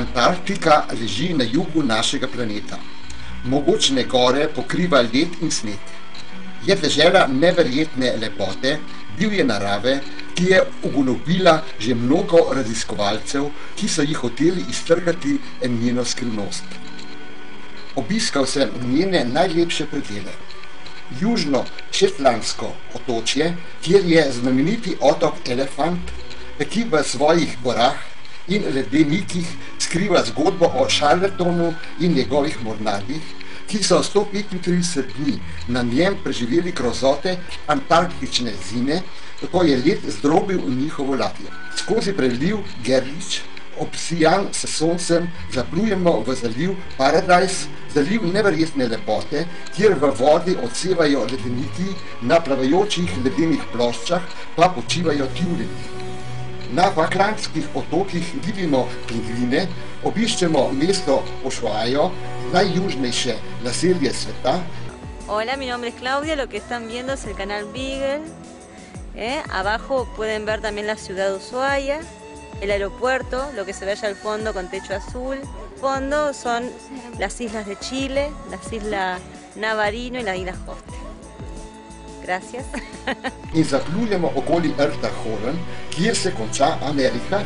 Antarktika leži na jugu našega planeta. Mogočne gore pokriva led in sneg. Je dežela neverjetne lepote, divje narave, ki je ugonobila že mnogo raziskovalcev, ki so jih hoteli iztrgati njeno skrivnost. Obiskal sem njene najlepše predele. Južno Shetlandsko otočje, kjer je znameniti otok Elefant, ki v svojih gorah in ledenikih skriva zgodbo o Shackletonu in njegovih mornarjih, ki so 135 dni na njem preživeli grozote antarktične zime, ko je led zdrobil njihovo ladjo. Skozi preliv Gerlich, obsijan s soncem, zaplujemo v zaliv Paradise, zaliv neverjetne lepote, kjer v vodi odsevajo ledeniki, na plavajočih ledenih ploščah pa počivajo tjuleni. Na Falklandskih otokih vidimo pingvine, obiščemo mesto Ushuaia, najjužnejše naselje sveta. Hola, mi nombre es Claudia, lo que están viendo es el canal Beagle. Abajo pueden ver también la ciudad de Ushuaia, el aeropuerto, lo que se ve allá al fondo con techo azul. Fondo son las islas de Chile, las islas Navarino y las islas Hoste. Gracias. In zaplujemo okoli Rta Horn, kjer se konča Amerika.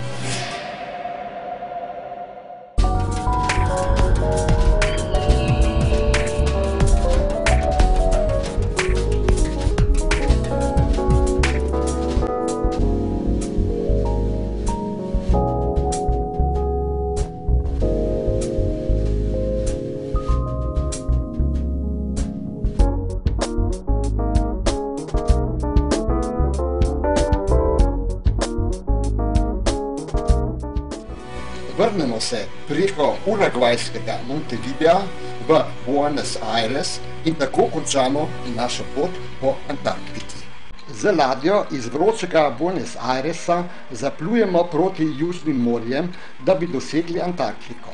Vrnemo se preko urugvajskega Montevidea v Buenos Aires in tako končamo našo pot po Antarktiki. Z ladjo iz vročega Buenos Airesa zaplujemo proti Južnim morjem, da bi dosegli Antarktiko.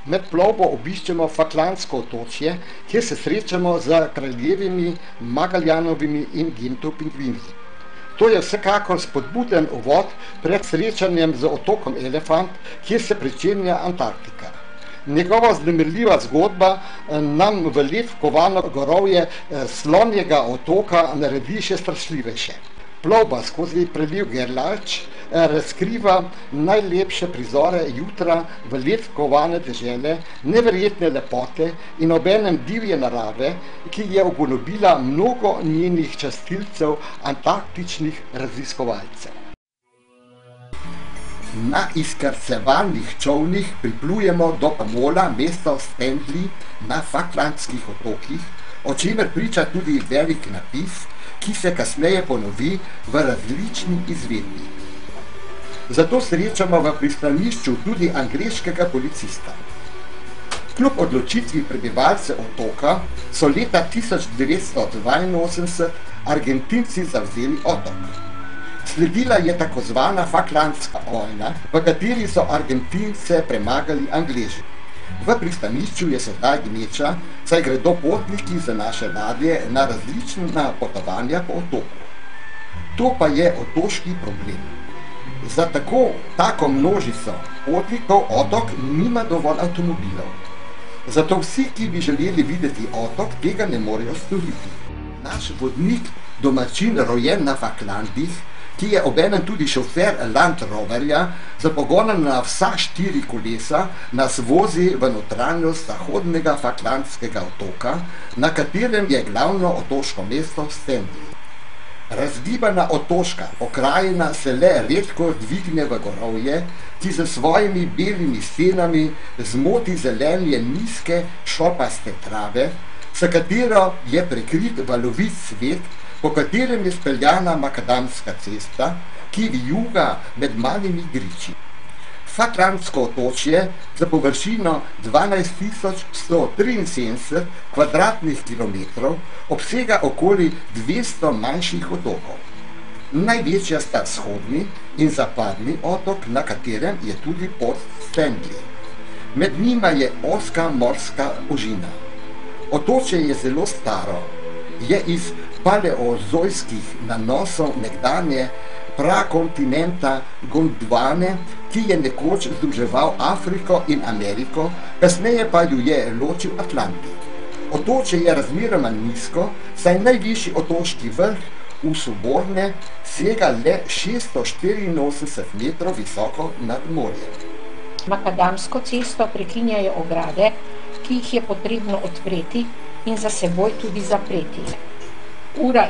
Med plovbo obiščemo Falklandsko otočje, kjer se srečamo z kraljevimi Magellanovimi in Gento pingvini. To je vsekakor spodbuden uvod pred srečanjem z otokom Elefant, kjer se pričenja Antarktika. Njegova vznemirljiva zgodba nam v led vkovano gorovje Slonjega otoka naredi še strašljivejše. Plovba skozi preliv Gerlach razkriva najlepše prizore jutra v led vkovane dežele, neverjetne lepote in obenem divje narave, ki je ugonobila mnogo njenih častilcev, antarktičnih raziskovalcev. Na izkrcevalnih čolnih priplujemo do pomola mesta Stanley na Falklandskih otokih, o čemer priča tudi velik napis, ki se kasneje ponovi v različni izvedbi. Zato srečamo v pristanišču tudi angleškega policista. Kljub odločitvi prebivalcev otoka so leta 1982 Argentinci zavzeli otok. Sledila je tako zvana Falklandska vojna, v kateri so Argentince premagali Angleži. V pristanišču je sedaj gneča, saj gredo potniki za naše ladje na različna potovanja po otoku. To pa je otoški problem. Za tako množico potnikov otok nima dovolj avtomobilov. Zato vsi, ki bi želeli videti otok, tega ne morejo storiti. Naš vodnik, domačin rojen na Falklandih, ki je obenem tudi šofer Land Roverja, za pogonom na vsa 4 kolesa nas vozi v notranjost zahodnega Falklandskega otoka, na katerem je glavno otoško mesto Stanley. Razgibana otoška pokrajina se le redko dvigne v gorovje, ki z svojimi belimi stenami zmoti zelenje nizke šopaste trave, s katero je prekrit valovit svet, po katerem je speljana makadamska cesta, ki vijuga med malimi griči. Falklandsko otočje za površino 12.173 kvadratnih kilometrov obsega okoli 200 manjših otokov. Največja sta vzhodni in zapadni otok, na katerem je tudi Port Stanley. Med njima je ozka morska ožina. Otočje je zelo staro, je iz paleozojskih nanosov nekdanje prakontinenta Gondvane, ki je nekoč združeval Afriko in Ameriko, kasneje pa ju je ločil Atlantik. Otočje je razmeroma nizko, saj najvišji otoški vrh v Soborne sega le 684 metrov visoko nad morjem. Makadamsko cesto prekinjajo ograde, ki jih je potrebno odpreti in za seboj tudi zapreti. 1,5 ure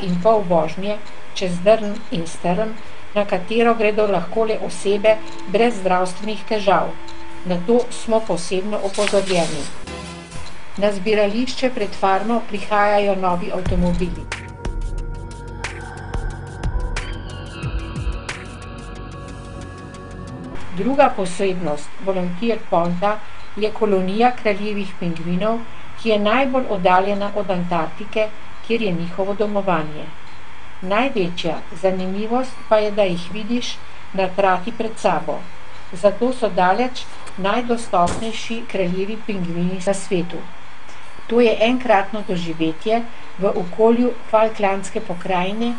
vožnje čez drn in strm, na katero gredo lahko le osebe brez zdravstvenih težav. Na to smo posebno opozorjeni. Na zbirališče pred farmo prihajajo novi avtomobili. Druga posebnost Volunteer Pointa je kolonija kraljevih pingvinov, ki je najbolj oddaljena od Antarktike, kjer je njihovo domovanje. Največja zanimivost pa je, da jih vidiš na trati pred sabo. Zato so daleč najdostopnejši kraljevi pingvini na svetu. To je enkratno doživetje v okolju Falklandske pokrajine,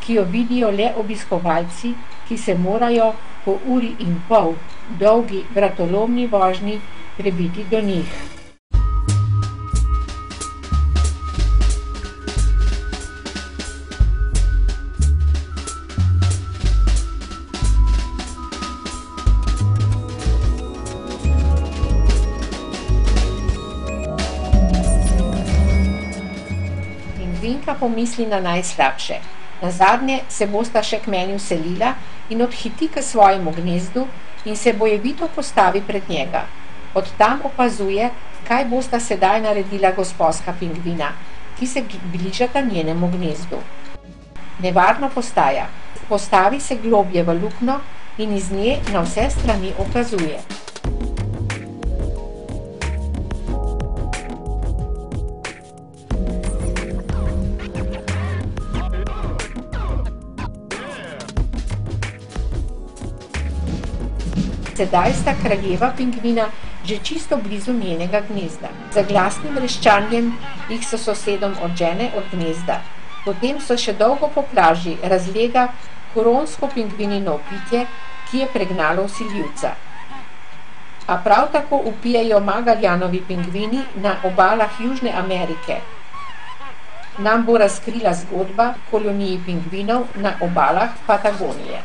ki jo vidijo le obiskovalci, ki se morajo po 1,5 ure dolgi vratolomni vožnji prebiti do njih. Pingvinka pomisli na najslabše. Nazadnje se bosta še k meni vselila in odhiti k svojemu gnezdu in se bojevito postavi pred njega. Od tam opazuje, kaj bosta sedaj naredila gosposka pingvina, ki se bližata njenemu gnezdu. Nevarno postaja. Postavi se globlje v luknjo in iz nje na vse strani opazuje. Sedaj sta kraljeva pingvina že čisto blizu njenega gnezda. Z glasnim vreščanjem jih s sosedom odžene od gnezda. Potem so še dolgo po plaži razlega koronsko pingvinino vpitje, ki je pregnalo vsiljivca. A prav tako vpijejo Magallanovi pingvini na obalah Južne Amerike. Nam bo razkrila zgodba koloniji pingvinov na obalah Patagonije.